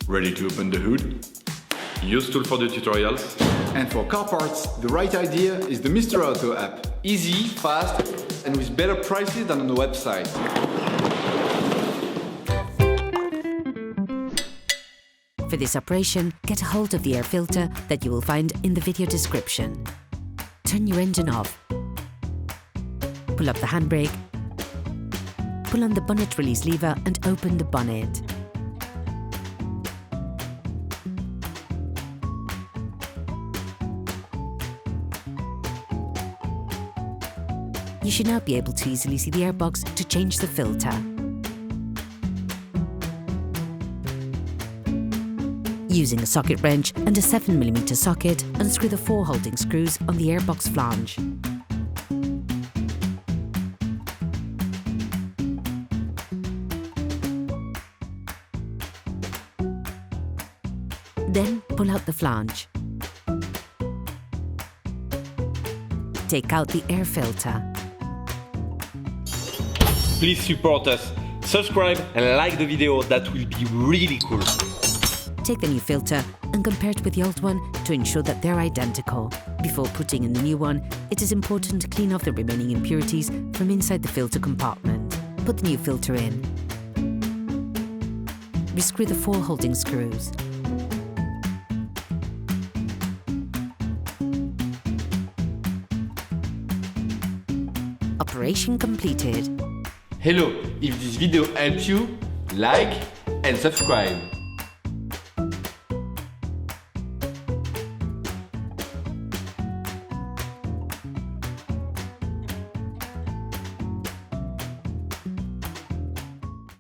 Ready to open the hood? Use tool for the tutorials. And for car parts, the right idea is the Mr. Auto app. Easy, fast, and with better prices than on the website. For this operation, get a hold of the air filter that you will find in the video description. Turn your engine off. Pull up the handbrake. Pull on the bonnet release lever and open the bonnet. You should now be able to easily see the airbox to change the filter. Using a socket wrench and a 7mm socket, unscrew the 4 holding screws on the airbox flange. Then pull out the flange. Take out the air filter. Please support us, subscribe and like the video, that will be really cool. Take the new filter and compare it with the old one to ensure that they're identical. Before putting in the new one, it is important to clean off the remaining impurities from inside the filter compartment. Put the new filter in. Rescrew the 4 holding screws. Operation completed. Hello, if this video helps you, like and subscribe.